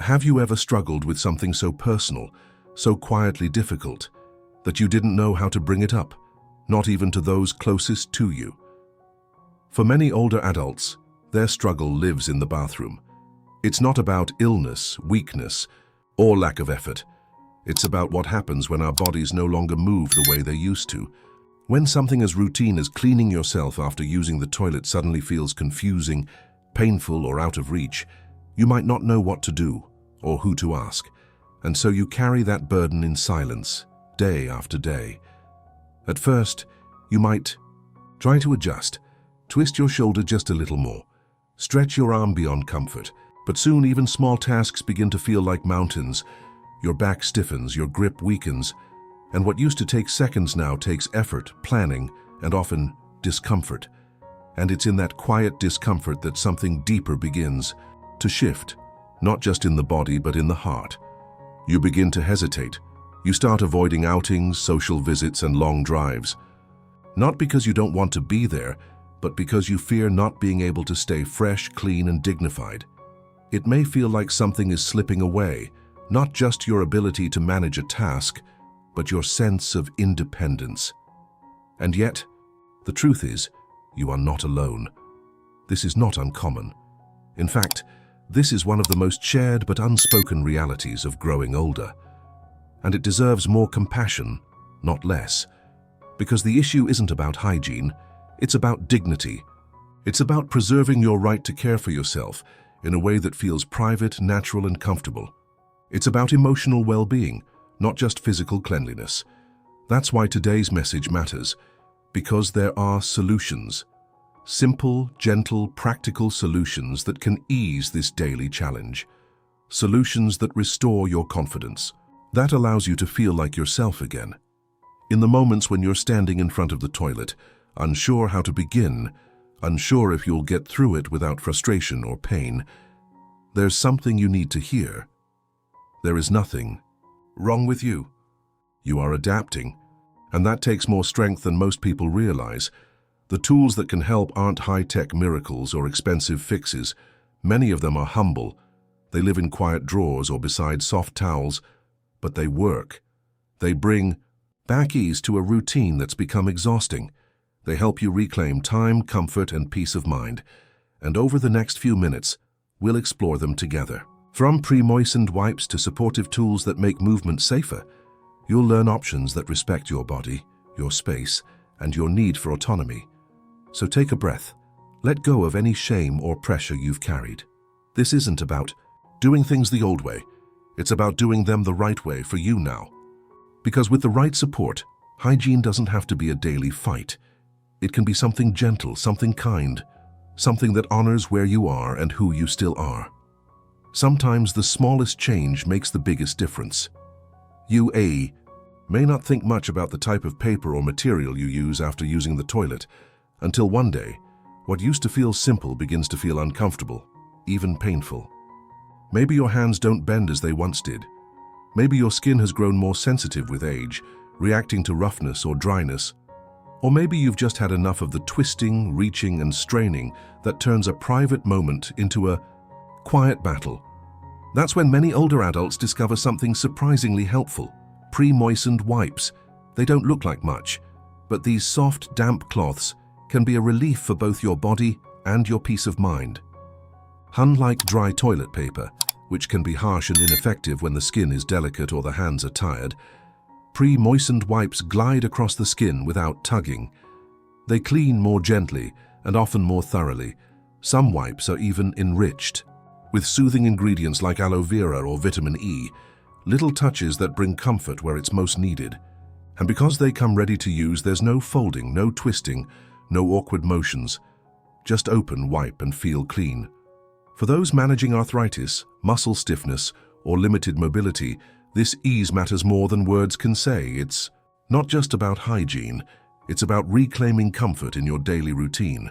Have you ever struggled with something so personal, so quietly difficult, that you didn't know how to bring it up, not even to those closest to you? For many older adults, their struggle lives in the bathroom. It's not about illness, weakness, or lack of effort. It's about what happens when our bodies no longer move the way they used to. When something as routine as cleaning yourself after using the toilet suddenly feels confusing, painful, or out of reach, you might not know what to do or who to ask, and so you carry that burden in silence, day after day. At first, you might try to adjust, twist your shoulder just a little more, stretch your arm beyond comfort, but soon even small tasks begin to feel like mountains. Your back stiffens, your grip weakens, and what used to take seconds now takes effort, planning, and often discomfort. And it's in that quiet discomfort that something deeper begins to shift, not just in the body but in the heart. You begin to hesitate. You start avoiding outings, social visits, and long drives. Not because you don't want to be there, but because you fear not being able to stay fresh, clean, and dignified. It may feel like something is slipping away, not just your ability to manage a task, but your sense of independence. And yet, the truth is, you are not alone. This is not uncommon. In fact, this is one of the most shared but unspoken realities of growing older. And it deserves more compassion, not less. Because the issue isn't about hygiene, it's about dignity. It's about preserving your right to care for yourself in a way that feels private, natural, and comfortable. It's about emotional well-being, not just physical cleanliness. That's why today's message matters, because there are solutions. Simple, gentle, practical solutions that can ease this daily challenge. Solutions that restore your confidence. That allows you to feel like yourself again. In the moments when you're standing in front of the toilet, unsure how to begin, unsure if you'll get through it without frustration or pain, there's something you need to hear. There is nothing wrong with you. You are adapting, and that takes more strength than most people realize. The tools that can help aren't high-tech miracles or expensive fixes. Many of them are humble. They live in quiet drawers or beside soft towels, but they work. They bring back ease to a routine that's become exhausting. They help you reclaim time, comfort, and peace of mind. And over the next few minutes, we'll explore them together. From pre-moistened wipes to supportive tools that make movement safer, you'll learn options that respect your body, your space, and your need for autonomy. So take a breath. Let go of any shame or pressure you've carried. This isn't about doing things the old way. It's about doing them the right way for you now. Because with the right support, hygiene doesn't have to be a daily fight. It can be something gentle, something kind, something that honors where you are and who you still are. Sometimes the smallest change makes the biggest difference. You may not think much about the type of paper or material you use after using the toilet, until one day, what used to feel simple begins to feel uncomfortable, even painful. Maybe your hands don't bend as they once did. Maybe your skin has grown more sensitive with age, reacting to roughness or dryness. Or maybe you've just had enough of the twisting, reaching, and straining that turns a private moment into a quiet battle. That's when many older adults discover something surprisingly helpful: pre-moistened wipes. They don't look like much, but these soft, damp cloths can be a relief for both your body and your peace of mind. Unlike dry toilet paper, which can be harsh and ineffective when the skin is delicate or the hands are tired, pre-moistened wipes glide across the skin without tugging. They clean more gently and often more thoroughly. Some wipes are even enriched with soothing ingredients like aloe vera or vitamin E, little touches that bring comfort where it's most needed. And because they come ready to use, there's no folding, no twisting, no awkward motions. Just open, wipe, and feel clean. For those managing arthritis, muscle stiffness, or limited mobility, this ease matters more than words can say. It's not just about hygiene, it's about reclaiming comfort in your daily routine.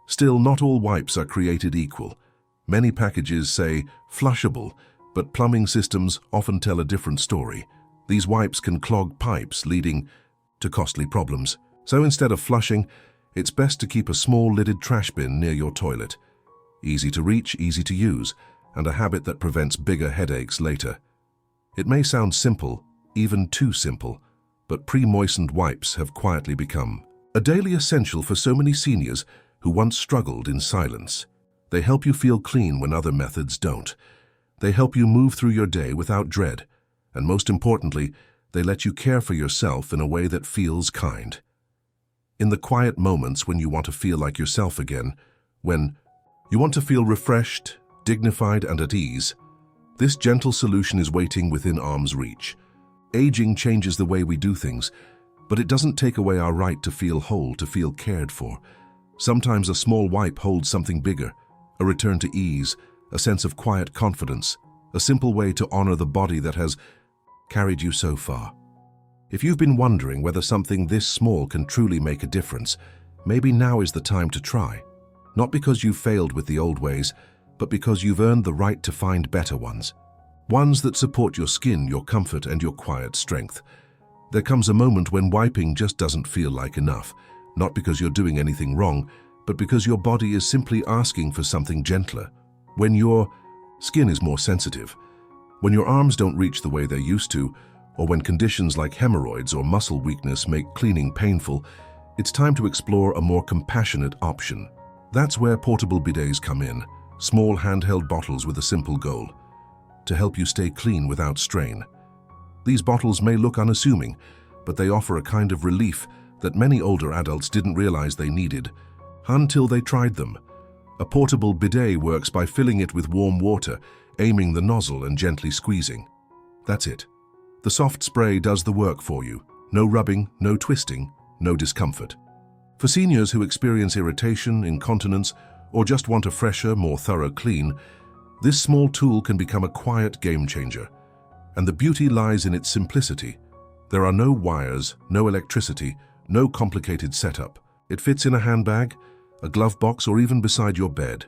Still, not all wipes are created equal. Many packages say flushable, but plumbing systems often tell a different story. These wipes can clog pipes, leading to costly problems. So instead of flushing, it's best to keep a small lidded trash bin near your toilet. Easy to reach, easy to use, and a habit that prevents bigger headaches later. It may sound simple, even too simple, but pre-moistened wipes have quietly become a daily essential for so many seniors who once struggled in silence. They help you feel clean when other methods don't. They help you move through your day without dread, and most importantly, they let you care for yourself in a way that feels kind. In the quiet moments when you want to feel like yourself again, when you want to feel refreshed, dignified, and at ease, this gentle solution is waiting within arm's reach. Aging changes the way we do things, but it doesn't take away our right to feel whole, to feel cared for. Sometimes a small wipe holds something bigger, a return to ease, a sense of quiet confidence, a simple way to honor the body that has carried you so far. If you've been wondering whether something this small can truly make a difference, maybe now is the time to try. Not because you've failed with the old ways, but because you've earned the right to find better ones. Ones that support your skin, your comfort, and your quiet strength. There comes a moment when wiping just doesn't feel like enough, not because you're doing anything wrong, but because your body is simply asking for something gentler. When your skin is more sensitive, when your arms don't reach the way they used to, or when conditions like hemorrhoids or muscle weakness make cleaning painful, it's time to explore a more compassionate option. That's where portable bidets come in, small handheld bottles with a simple goal: to help you stay clean without strain. These bottles may look unassuming, but they offer a kind of relief that many older adults didn't realize they needed until they tried them. A portable bidet works by filling it with warm water, aiming the nozzle and gently squeezing. That's it. The soft spray does the work for you. No rubbing, no twisting, no discomfort. For seniors who experience irritation, incontinence, or just want a fresher, more thorough clean, this small tool can become a quiet game changer. And the beauty lies in its simplicity. There are no wires, no electricity, no complicated setup. It fits in a handbag, a glove box, or even beside your bed.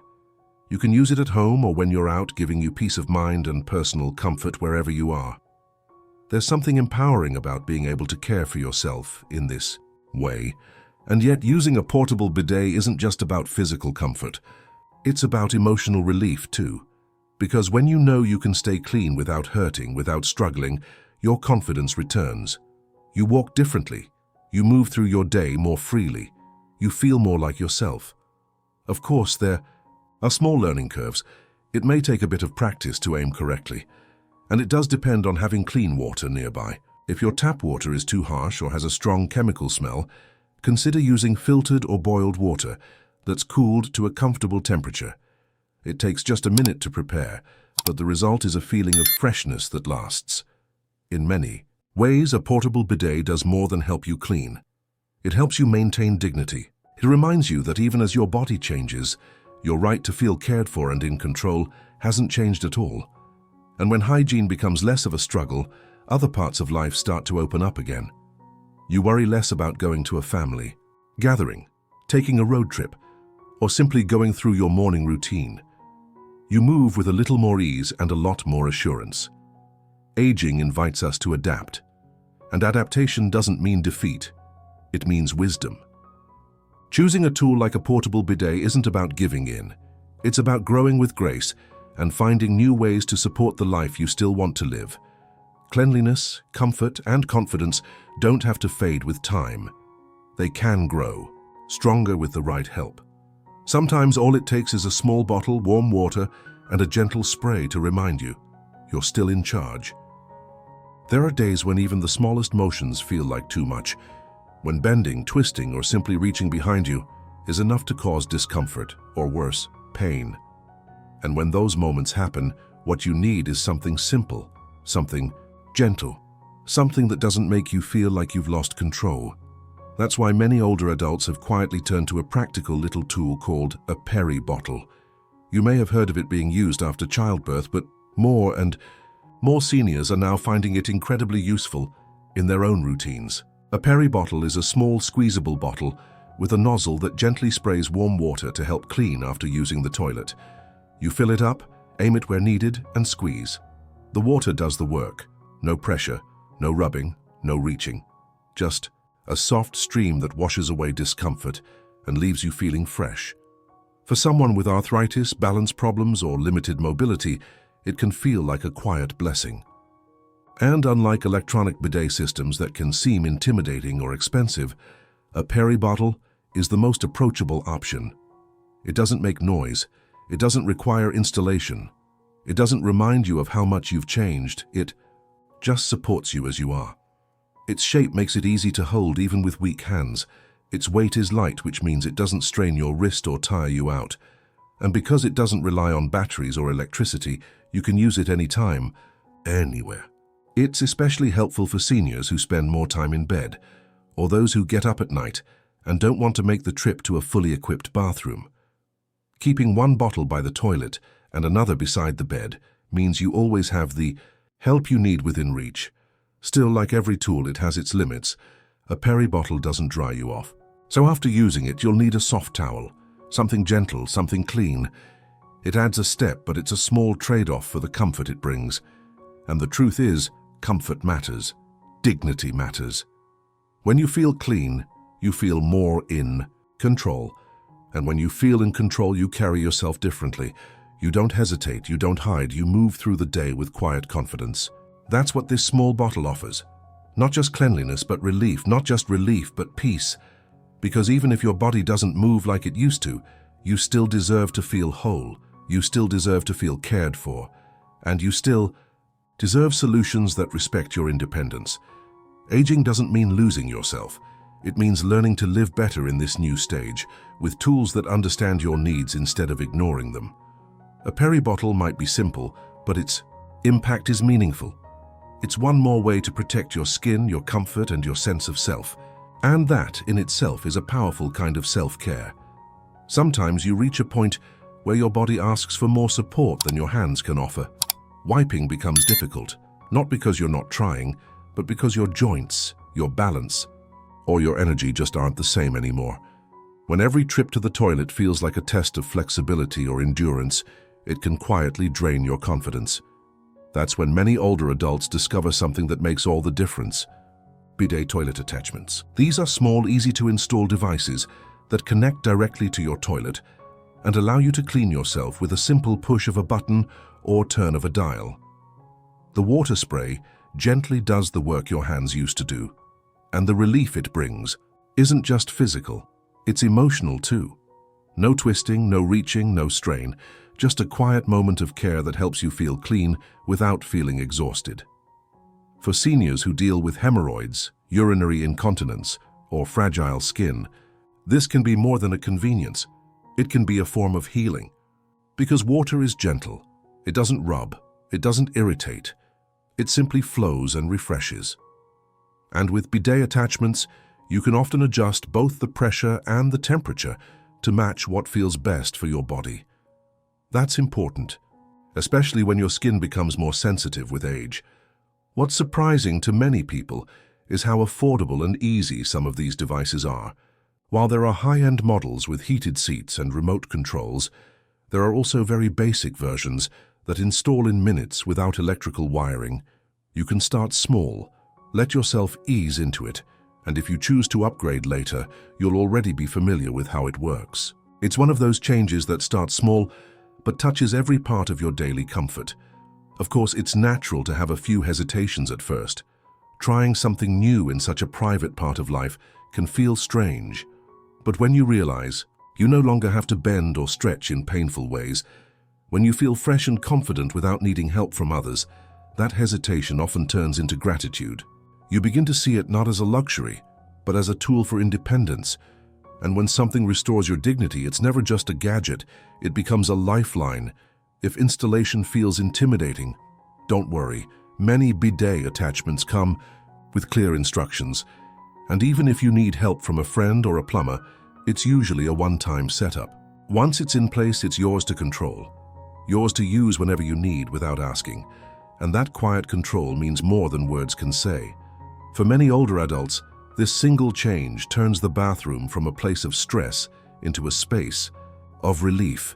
You can use it at home or when you're out, giving you peace of mind and personal comfort wherever you are. There's something empowering about being able to care for yourself in this way. And yet, using a portable bidet isn't just about physical comfort. It's about emotional relief too. Because when you know you can stay clean without hurting, without struggling, your confidence returns. You walk differently. You move through your day more freely. You feel more like yourself. Of course, there are small learning curves. It may take a bit of practice to aim correctly. And it does depend on having clean water nearby. If your tap water is too harsh or has a strong chemical smell, consider using filtered or boiled water that's cooled to a comfortable temperature. It takes just a minute to prepare, but the result is a feeling of freshness that lasts. In many ways, a portable bidet does more than help you clean. It helps you maintain dignity. It reminds you that even as your body changes, your right to feel cared for and in control hasn't changed at all. And when hygiene becomes less of a struggle, other parts of life start to open up again. You worry less about going to a family gathering, taking a road trip, or simply going through your morning routine. You move with a little more ease and a lot more assurance. Aging invites us to adapt, and adaptation doesn't mean defeat, it means wisdom. Choosing a tool like a portable bidet isn't about giving in. It's about growing with grace and finding new ways to support the life you still want to live. Cleanliness, comfort, and confidence don't have to fade with time. They can grow, stronger with the right help. Sometimes all it takes is a small bottle, warm water, and a gentle spray to remind you you're still in charge. There are days when even the smallest motions feel like too much, when bending, twisting, or simply reaching behind you is enough to cause discomfort, or worse, pain. And when those moments happen, what you need is something simple, something gentle, something that doesn't make you feel like you've lost control. That's why many older adults have quietly turned to a practical little tool called a peri bottle. You may have heard of it being used after childbirth, but more and more seniors are now finding it incredibly useful in their own routines. A peri bottle is a small squeezable bottle with a nozzle that gently sprays warm water to help clean after using the toilet. You fill it up, aim it where needed, and squeeze. The water does the work. No pressure, no rubbing, no reaching. Just a soft stream that washes away discomfort and leaves you feeling fresh. For someone with arthritis, balance problems, or limited mobility, it can feel like a quiet blessing. And unlike electronic bidet systems that can seem intimidating or expensive, a peri bottle is the most approachable option. It doesn't make noise. It doesn't require installation. It doesn't remind you of how much you've changed. It just supports you as you are. Its shape makes it easy to hold even with weak hands. Its weight is light, which means it doesn't strain your wrist or tire you out. And because it doesn't rely on batteries or electricity, you can use it anytime, anywhere. It's especially helpful for seniors who spend more time in bed, or those who get up at night and don't want to make the trip to a fully equipped bathroom. Keeping one bottle by the toilet and another beside the bed means you always have the help you need within reach. Still, like every tool, it has its limits. A peri bottle doesn't dry you off. So after using it, you'll need a soft towel, something gentle, something clean. It adds a step, but it's a small trade-off for the comfort it brings. And the truth is, comfort matters. Dignity matters. When you feel clean, you feel more in control. And when you feel in control, you carry yourself differently. You don't hesitate, you don't hide, you move through the day with quiet confidence. That's what this small bottle offers. Not just cleanliness, but relief. Not just relief, but peace. Because even if your body doesn't move like it used to, you still deserve to feel whole. You still deserve to feel cared for. And you still deserve solutions that respect your independence. Aging doesn't mean losing yourself. It means learning to live better in this new stage, with tools that understand your needs instead of ignoring them. A peri bottle might be simple, but its impact is meaningful. It's one more way to protect your skin, your comfort, and your sense of self. And that, in itself, is a powerful kind of self-care. Sometimes you reach a point where your body asks for more support than your hands can offer. Wiping becomes difficult, not because you're not trying, but because your joints, your balance, or your energy just aren't the same anymore. When every trip to the toilet feels like a test of flexibility or endurance, it can quietly drain your confidence. That's when many older adults discover something that makes all the difference: bidet toilet attachments. These are small, easy-to-install devices that connect directly to your toilet and allow you to clean yourself with a simple push of a button or turn of a dial. The water spray gently does the work your hands used to do, and the relief it brings isn't just physical, it's emotional too. No twisting, no reaching, no strain, just a quiet moment of care that helps you feel clean without feeling exhausted. For seniors who deal with hemorrhoids, urinary incontinence, or fragile skin, this can be more than a convenience. It can be a form of healing. Because water is gentle. It doesn't rub. It doesn't irritate. It simply flows and refreshes. And with bidet attachments, you can often adjust both the pressure and the temperature to match what feels best for your body. That's important, especially when your skin becomes more sensitive with age. What's surprising to many people is how affordable and easy some of these devices are. While there are high-end models with heated seats and remote controls, there are also very basic versions that install in minutes without electrical wiring. You can start small, let yourself ease into it, and if you choose to upgrade later, you'll already be familiar with how it works. It's one of those changes that starts small but touches every part of your daily comfort. Of course, it's natural to have a few hesitations at first. Trying something new in such a private part of life can feel strange. But when you realize you no longer have to bend or stretch in painful ways, when you feel fresh and confident without needing help from others, that hesitation often turns into gratitude. You begin to see it not as a luxury, but as a tool for independence. And when something restores your dignity, it's never just a gadget, it becomes a lifeline. If installation feels intimidating, don't worry. Many bidet attachments come with clear instructions. And even if you need help from a friend or a plumber, it's usually a one-time setup. Once it's in place, it's yours to control. Yours to use whenever you need without asking. And that quiet control means more than words can say. For many older adults, this single change turns the bathroom from a place of stress into a space of relief.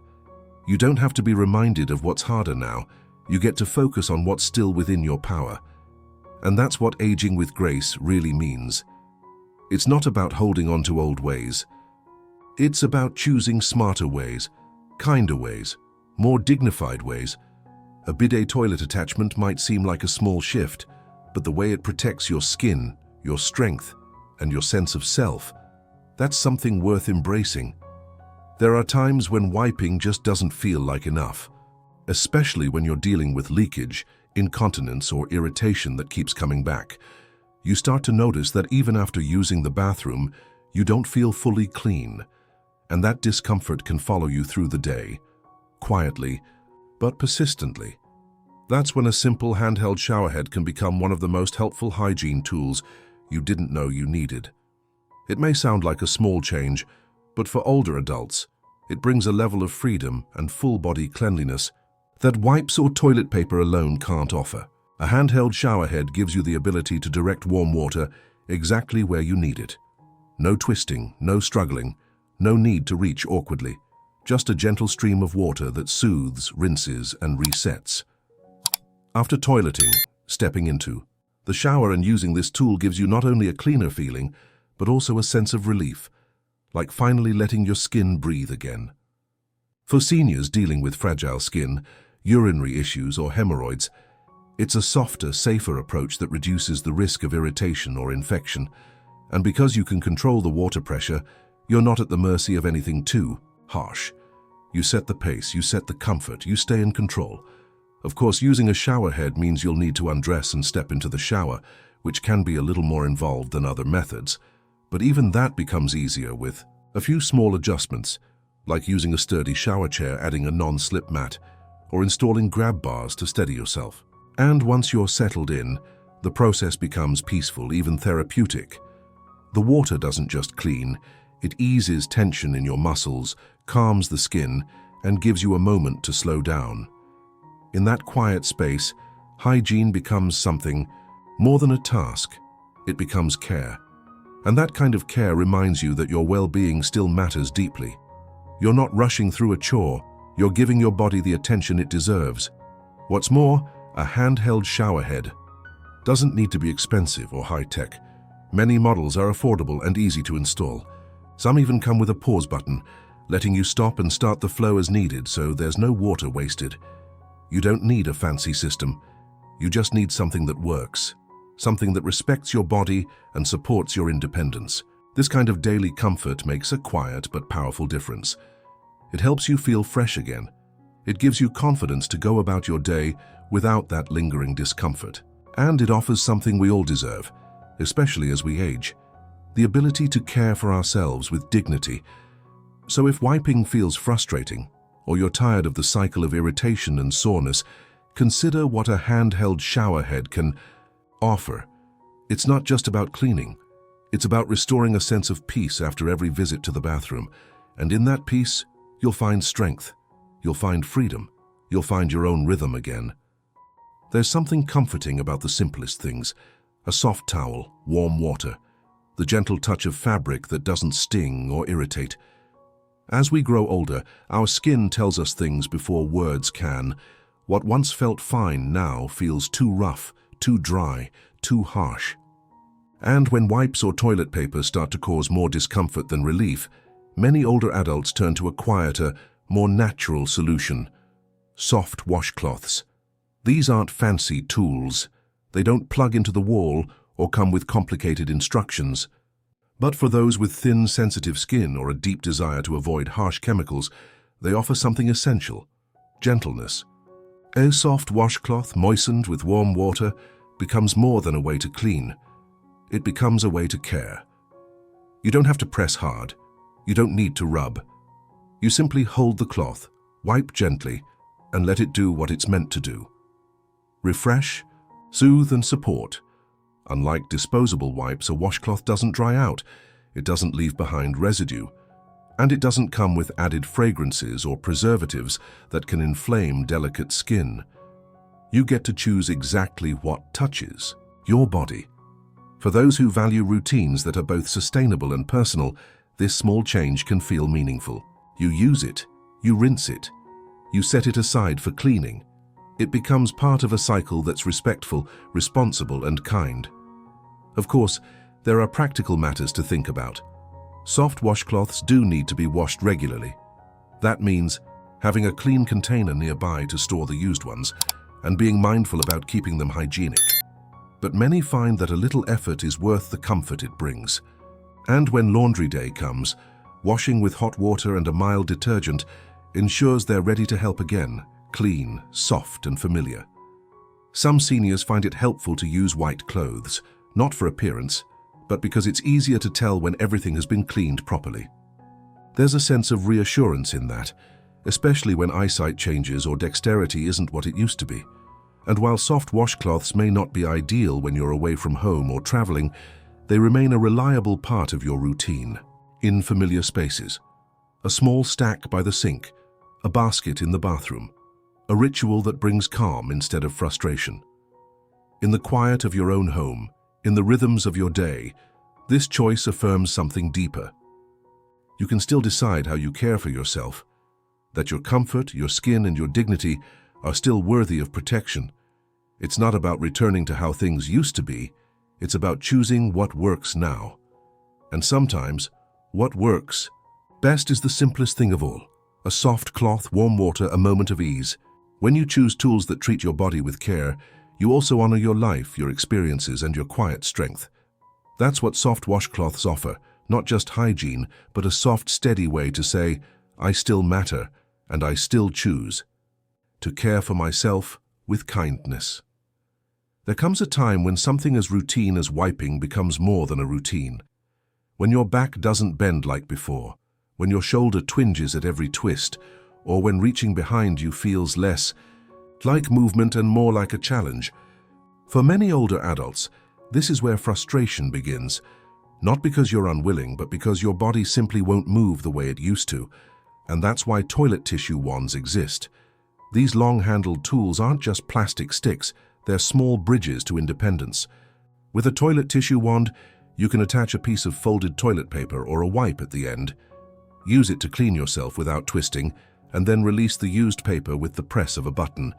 You don't have to be reminded of what's harder now. You get to focus on what's still within your power. And that's what aging with grace really means. It's not about holding on to old ways. It's about choosing smarter ways, kinder ways, more dignified ways. A bidet toilet attachment might seem like a small shift, but the way it protects your skin, your strength, and your sense of self, that's something worth embracing. There are times when wiping just doesn't feel like enough, especially when you're dealing with leakage, incontinence, or irritation that keeps coming back. You start to notice that even after using the bathroom, you don't feel fully clean, and that discomfort can follow you through the day, quietly, but persistently. That's when a simple handheld showerhead can become one of the most helpful hygiene tools you didn't know you needed. It may sound like a small change, but for older adults, it brings a level of freedom and full-body cleanliness that wipes or toilet paper alone can't offer. A handheld showerhead gives you the ability to direct warm water exactly where you need it. No twisting, no struggling, no need to reach awkwardly. Just a gentle stream of water that soothes, rinses, and resets. After toileting, stepping into the shower and using this tool gives you not only a cleaner feeling, but also a sense of relief, like finally letting your skin breathe again. For seniors dealing with fragile skin, urinary issues, or hemorrhoids, it's a softer, safer approach that reduces the risk of irritation or infection. And because you can control the water pressure, you're not at the mercy of anything too harsh. You set the pace, you set the comfort, you stay in control. Of course, using a shower head means you'll need to undress and step into the shower, which can be a little more involved than other methods. But even that becomes easier with a few small adjustments, like using a sturdy shower chair, adding a non-slip mat, or installing grab bars to steady yourself. And once you're settled in, the process becomes peaceful, even therapeutic. The water doesn't just clean, it eases tension in your muscles, calms the skin, and gives you a moment to slow down. In that quiet space, hygiene becomes something more than a task. It becomes care. And that kind of care reminds you that your well-being still matters deeply. You're not rushing through a chore, you're giving your body the attention it deserves. What's more, a handheld showerhead doesn't need to be expensive or high-tech. Many models are affordable and easy to install. Some even come with a pause button, letting you stop and start the flow as needed, so there's no water wasted. You don't need a fancy system. You just need something that works, something that respects your body and supports your independence. This kind of daily comfort makes a quiet but powerful difference. It helps you feel fresh again. It gives you confidence to go about your day without that lingering discomfort. And it offers something we all deserve, especially as we age: the ability to care for ourselves with dignity. So if wiping feels frustrating, or you're tired of the cycle of irritation and soreness, consider what a handheld showerhead can offer. It's not just about cleaning. It's about restoring a sense of peace after every visit to the bathroom. And in that peace, you'll find strength. You'll find freedom. You'll find your own rhythm again. There's something comforting about the simplest things: a soft towel, warm water, the gentle touch of fabric that doesn't sting or irritate. As we grow older, our skin tells us things before words can. What once felt fine now feels too rough, too dry, too harsh. And when wipes or toilet paper start to cause more discomfort than relief, many older adults turn to a quieter, more natural solution: soft washcloths. These aren't fancy tools. They don't plug into the wall or come with complicated instructions. But for those with thin, sensitive skin or a deep desire to avoid harsh chemicals, they offer something essential: gentleness. A soft washcloth moistened with warm water becomes more than a way to clean. It becomes a way to care. You don't have to press hard. You don't need to rub. You simply hold the cloth, wipe gently, and let it do what it's meant to do: refresh, soothe, and support. Unlike disposable wipes, a washcloth doesn't dry out, it doesn't leave behind residue, and it doesn't come with added fragrances or preservatives that can inflame delicate skin. You get to choose exactly what touches your body. For those who value routines that are both sustainable and personal, this small change can feel meaningful. You use it, you rinse it, you set it aside for cleaning. It becomes part of a cycle that's respectful, responsible, and kind. Of course, there are practical matters to think about. Soft washcloths do need to be washed regularly. That means having a clean container nearby to store the used ones, and being mindful about keeping them hygienic. But many find that a little effort is worth the comfort it brings. And when laundry day comes, washing with hot water and a mild detergent ensures they're ready to help again, clean, soft and familiar. Some seniors find it helpful to use white clothes, not for appearance, but because it's easier to tell when everything has been cleaned properly. There's a sense of reassurance in that, especially when eyesight changes or dexterity isn't what it used to be. And while soft washcloths may not be ideal when you're away from home or traveling, they remain a reliable part of your routine, in familiar spaces. A small stack by the sink, a basket in the bathroom, a ritual that brings calm instead of frustration. In the quiet of your own home, in the rhythms of your day, this choice affirms something deeper. You can still decide how you care for yourself, that your comfort, your skin, and your dignity are still worthy of protection. It's not about returning to how things used to be, it's about choosing what works now. And sometimes, what works best is the simplest thing of all. A soft cloth, warm water, a moment of ease. When you choose tools that treat your body with care, you also honor your life, your experiences, and your quiet strength. That's what soft washcloths offer, not just hygiene, but a soft, steady way to say, I still matter, and I still choose to care for myself with kindness. There comes a time when something as routine as wiping becomes more than a routine. When your back doesn't bend like before, when your shoulder twinges at every twist, or when reaching behind you feels less like movement and more like a challenge. For many older adults, this is where frustration begins, not because you're unwilling, but because your body simply won't move the way it used to. And that's why toilet tissue wands exist. These long-handled tools aren't just plastic sticks, they're small bridges to independence. With a toilet tissue wand, you can attach a piece of folded toilet paper or a wipe at the end. Use it to clean yourself without twisting, and then release the used paper with the press of a button.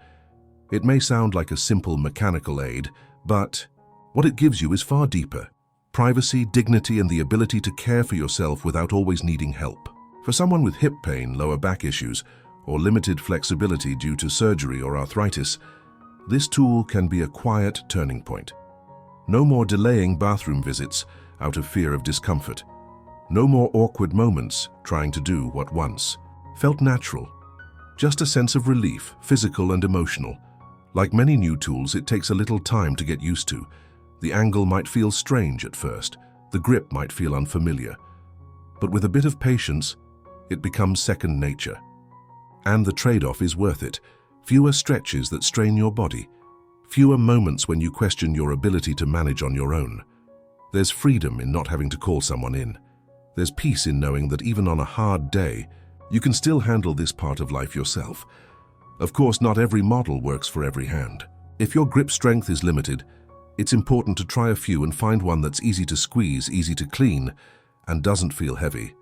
It may sound like a simple mechanical aid, but what it gives you is far deeper. Privacy, dignity, and the ability to care for yourself without always needing help. For someone with hip pain, lower back issues, or limited flexibility due to surgery or arthritis, this tool can be a quiet turning point. No more delaying bathroom visits out of fear of discomfort. No more awkward moments trying to do what once felt natural. Just a sense of relief, physical and emotional. Like many new tools, it takes a little time to get used to. The angle might feel strange at first. The grip might feel unfamiliar. But with a bit of patience, it becomes second nature. And the trade-off is worth it. Fewer stretches that strain your body. Fewer moments when you question your ability to manage on your own. There's freedom in not having to call someone in. There's peace in knowing that even on a hard day, you can still handle this part of life yourself. Of course, not every model works for every hand. If your grip strength is limited, it's important to try a few and find one that's easy to squeeze, easy to clean, and doesn't feel heavy.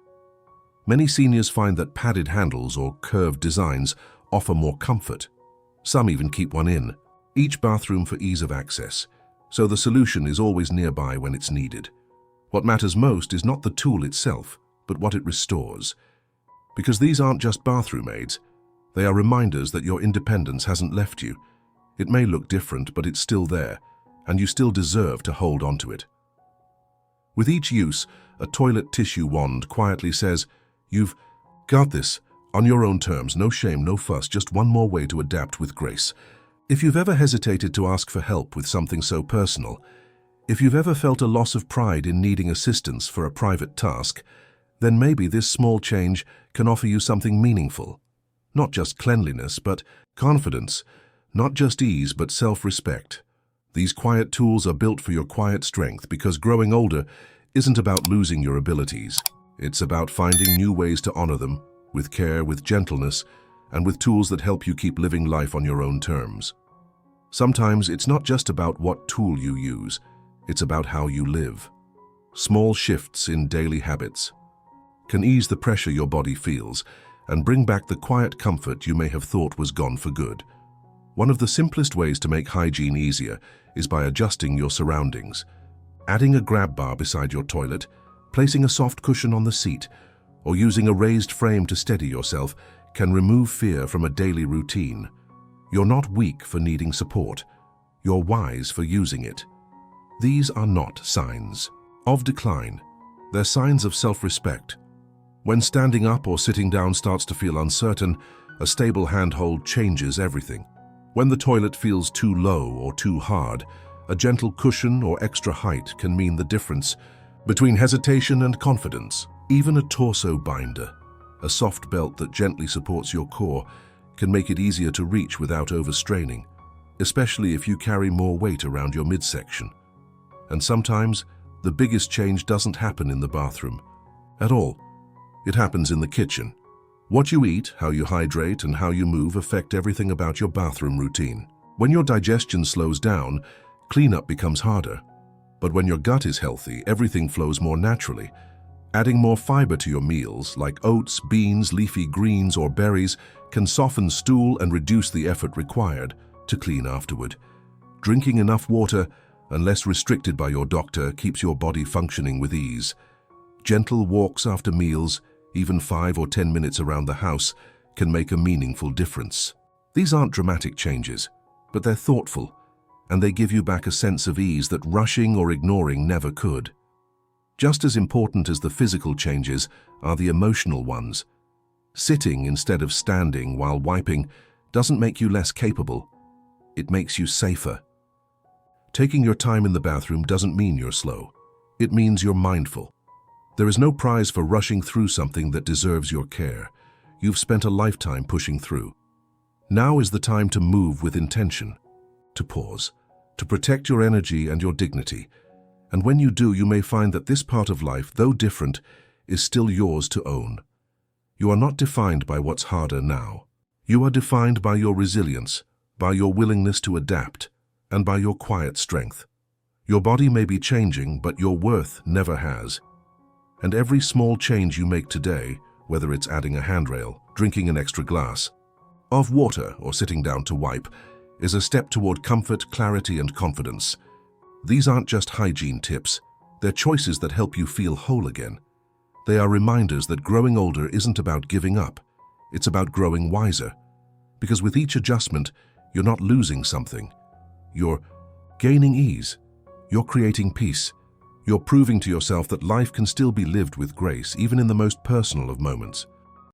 Many seniors find that padded handles or curved designs offer more comfort. Some even keep one in, each bathroom for ease of access, so the solution is always nearby when it's needed. What matters most is not the tool itself, but what it restores. Because these aren't just bathroom aids, they are reminders that your independence hasn't left you. It may look different, but it's still there, and you still deserve to hold on to it. With each use, a toilet tissue wand quietly says, "You've got this, on your own terms, no shame, no fuss, just one more way to adapt with grace." If you've ever hesitated to ask for help with something so personal, if you've ever felt a loss of pride in needing assistance for a private task, then maybe this small change can offer you something meaningful. Not just cleanliness, but confidence. Not just ease, but self-respect. These quiet tools are built for your quiet strength because growing older isn't about losing your abilities. It's about finding new ways to honor them, with care, with gentleness, and with tools that help you keep living life on your own terms. Sometimes it's not just about what tool you use, it's about how you live. Small shifts in daily habits can ease the pressure your body feels and bring back the quiet comfort you may have thought was gone for good. One of the simplest ways to make hygiene easier is by adjusting your surroundings. Adding a grab bar beside your toilet, placing a soft cushion on the seat, or using a raised frame to steady yourself can remove fear from a daily routine. You're not weak for needing support. You're wise for using it. These are not signs of decline. They're signs of self-respect. When standing up or sitting down starts to feel uncertain, a stable handhold changes everything. When the toilet feels too low or too hard, a gentle cushion or extra height can mean the difference between hesitation and confidence. Even a torso binder, a soft belt that gently supports your core, can make it easier to reach without overstraining, especially if you carry more weight around your midsection. And sometimes, the biggest change doesn't happen in the bathroom at all. It happens in the kitchen. What you eat, how you hydrate, and how you move affect everything about your bathroom routine. When your digestion slows down, cleanup becomes harder. But when your gut is healthy, everything flows more naturally. Adding more fiber to your meals, like oats, beans, leafy greens, or berries, can soften stool and reduce the effort required to clean afterward. Drinking enough water, unless restricted by your doctor, keeps your body functioning with ease. Gentle walks after meals, even 5 or 10 minutes around the house, can make a meaningful difference. These aren't dramatic changes, but they're thoughtful, and they give you back a sense of ease that rushing or ignoring never could. Just as important as the physical changes are the emotional ones. Sitting instead of standing while wiping doesn't make you less capable. It makes you safer. Taking your time in the bathroom doesn't mean you're slow. It means you're mindful. There is no prize for rushing through something that deserves your care. You've spent a lifetime pushing through. Now is the time to move with intention, to pause, to protect your energy and your dignity. And when you do, you may find that this part of life, though different, is still yours to own. You are not defined by what's harder now. You are defined by your resilience, by your willingness to adapt, and by your quiet strength. Your body may be changing, but your worth never has. And every small change you make today, whether it's adding a handrail, drinking an extra glass of water, or sitting down to wipe, is a step toward comfort, clarity, and confidence. These aren't just hygiene tips. They're choices that help you feel whole again. They are reminders that growing older isn't about giving up. It's about growing wiser. Because with each adjustment, you're not losing something. You're gaining ease. You're creating peace. You're proving to yourself that life can still be lived with grace, even in the most personal of moments.